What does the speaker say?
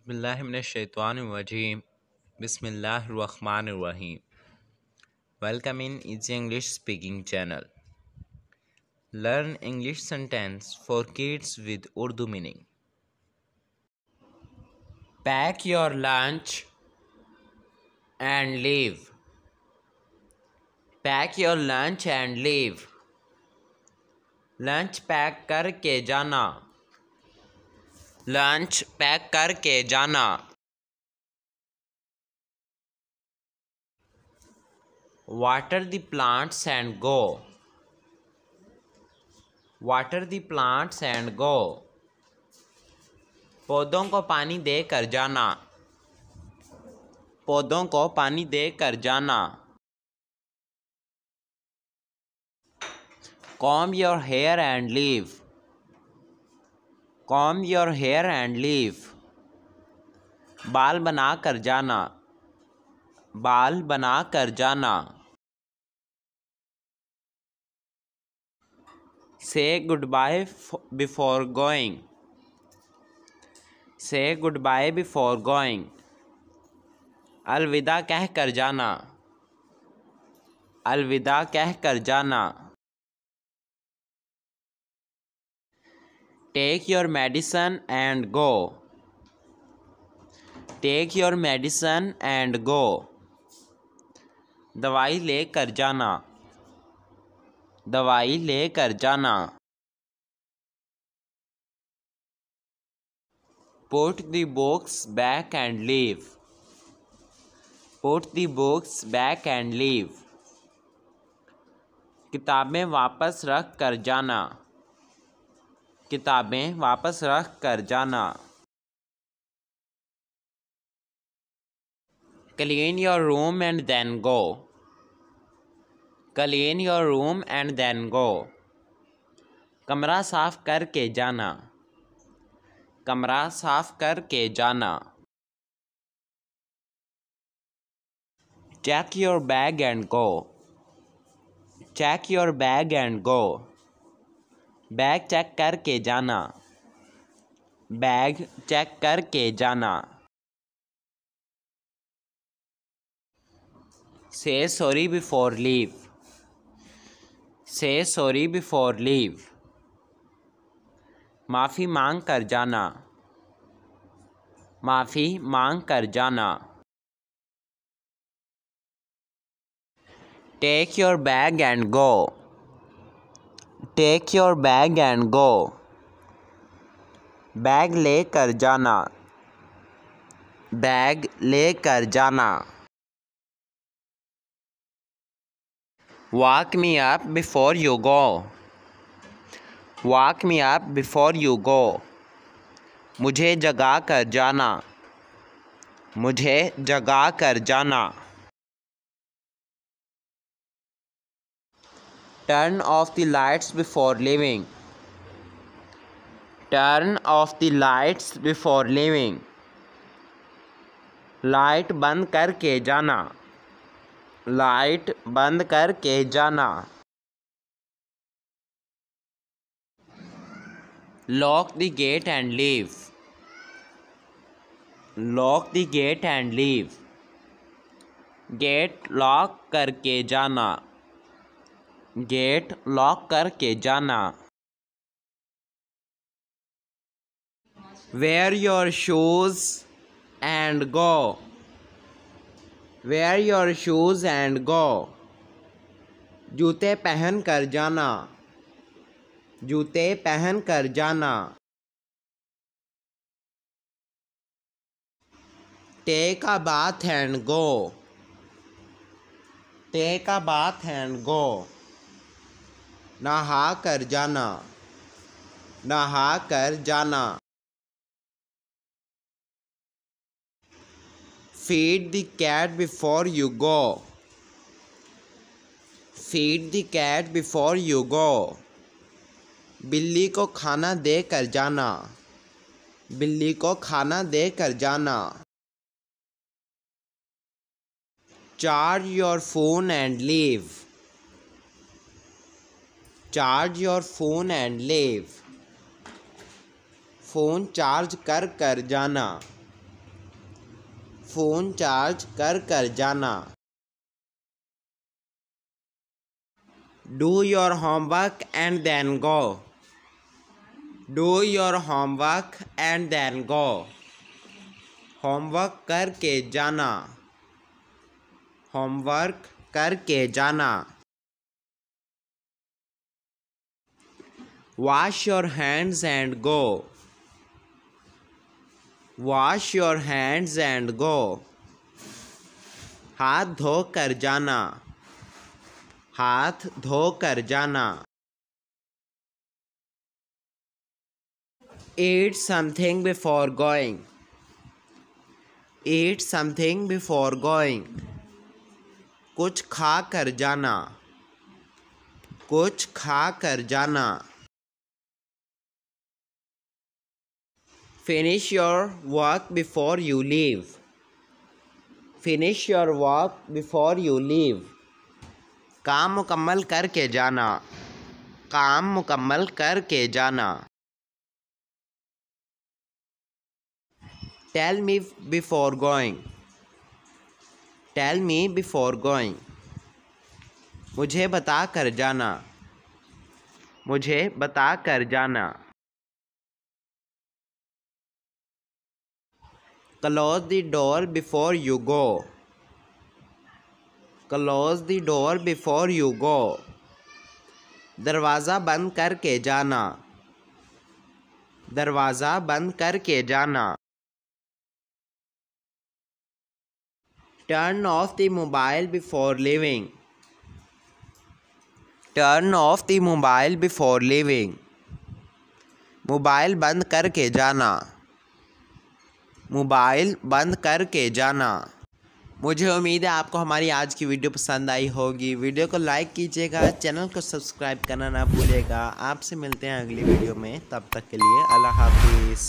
Bismillahirrahmanirrahim. Bismillahirrahmanirrahim. Welcome in Easy English Speaking channel. Learn English sentence for kids with Urdu meaning. Pack your lunch and leave. Pack your lunch and leave. Lunch pack करके जाना. Lunch pack करके जाना. Water the plants and go. Water the plants and go. पौधों को पानी दे कर जाना. पौधों को पानी दे कर जाना. Comb your hair and leave. Comb your hair and leave. बाल बना कर जाना. बाल बना कर जाना. Say goodbye before going. Say goodbye before going. अलविदा कह कर जाना. अलविदा कह कर जाना. Take your medicine and go. Take your medicine and go. दवाई ले कर जाना. दवाई ले कर जाना. Put the books back and leave. Put the books back and leave. किताबें वापस रख कर जाना. किताबें वापस रख कर जाना. Clean your room and then go. Clean your room and then go. कमरा साफ करके जाना. कमरा साफ करके जाना. Check your bag and go. Check your bag and go. Bag check करके जाना. बैग चेक करके जाना. Say sorry before leave. Say sorry before leave. माफ़ी मांग कर जाना. माफ़ी मांग कर जाना. Take your bag and go. Take your bag and go. Bag ले कर जाना. बैग ले कर जाना. Walk me up before you go. Walk me up before you go. मुझे जगा कर जाना. मुझे जगा कर जाना. Turn off the lights before leaving. Turn off the lights before leaving. Light बंद करके जाना. लाइट बंद करके जाना. Lock the gate and leave. Lock the gate and leave. Gate lock करके जाना. गेट लॉक करके जाना. Wear your shoes and go. Wear your shoes and go. जूते पहन कर जाना. जूते पहन कर जाना. Take a bath and go. Take a bath and go. नहा कर जाना. नहा कर जाना. Feed the cat before you go. Feed the cat before you go. बिल्ली को खाना दे कर जाना. बिल्ली को खाना दे कर जाना. Charge your phone and leave. Charge your phone and leave. Phone charge कर कर जाना. फ़ोन चार्ज कर कर जाना। Do your homework and then go. Do your homework and then go. Homework करके जाना। होमवर्क करके जाना। Wash your hands and go. Wash your hands and go. हाथ धो कर जाना। हाथ धो कर जाना। Eat something before going. Eat something before going. कुछ खा कर जाना। कुछ खा कर जाना। Finish your work before you leave. Finish your work before you leave. काम मुकम्मल करके जाना। काम मुकम्मल करके जाना। Tell me before going. Tell me before going. मुझे बता कर जाना। मुझे बता कर जाना। Close the door before you go. Close the door before you go. दरवाज़ा बंद करके जाना। दरवाज़ा बंद करके जाना। Turn off the mobile before leaving. Turn off the mobile before leaving. Mobile बंद करके जाना। मोबाइल बंद करके जाना। मुझे उम्मीद है आपको हमारी आज की वीडियो पसंद आई होगी। वीडियो को लाइक कीजिएगा, चैनल को सब्सक्राइब करना ना भूलिएगा। आपसे मिलते हैं अगली वीडियो में, तब तक के लिए अल्लाह हाफिज़।